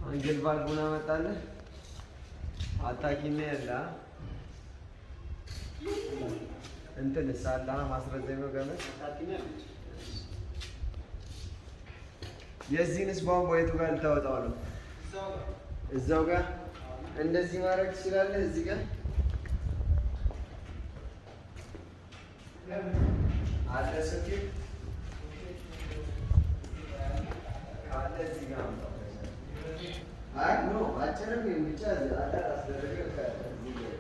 አንገል ባልቡና መጣለ አታኪነ ያላ እንትን ሳላ ማስረዘመው ገመድ የዚህንስ ቧንቧ የቱ ጋር ልታወጣው ነው? እዛው ጋር እንደዚህ ማድረግ ትችላለህ። እዚህ ጋር አለ ሰፊው አለ እዚህ ጋር አይ ኖ አጭርም ብቻ አዳር አስደረገ ከዚህ ጋር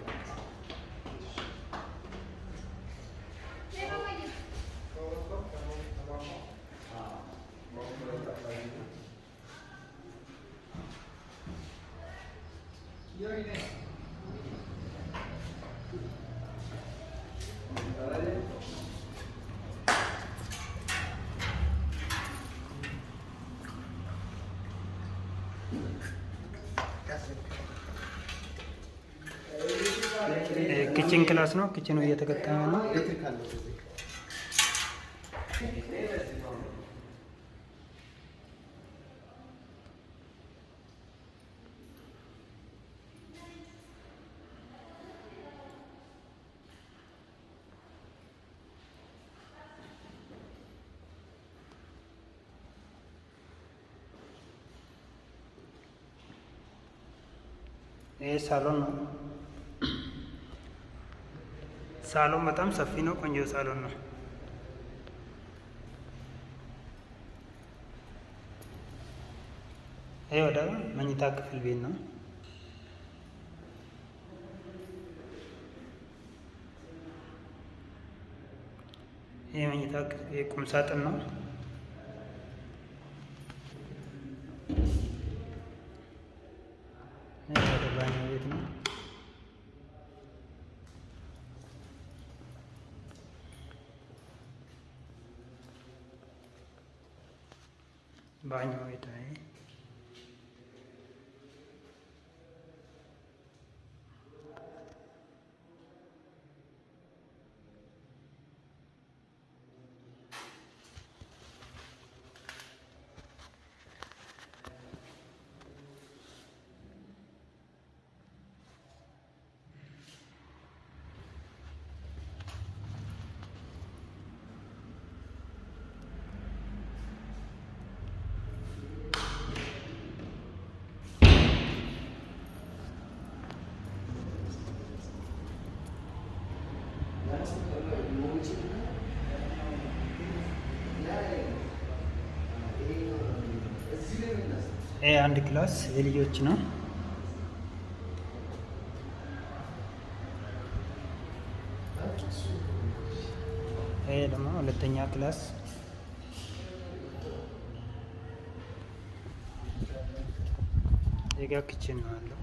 kitchen class ነው किचन እየተከተመ ነው ይሄ ሳሎን ነው ሳሎን በጣም ሰፊ ነው ቆንጆ ሳሎን ነው ይሄ ወደ መኝታ ክፍል ቤት ነው ይሄ መኝታ ቁም ሳጥን ነው ይሄ ወደ ባኞ ቤት ነው बाño बेटा है ይሄ አንድ ክላስ የልጆች ነው ይሄ ደግሞ ሁለተኛ ክላስ የጋ ኪችን ነው ያለው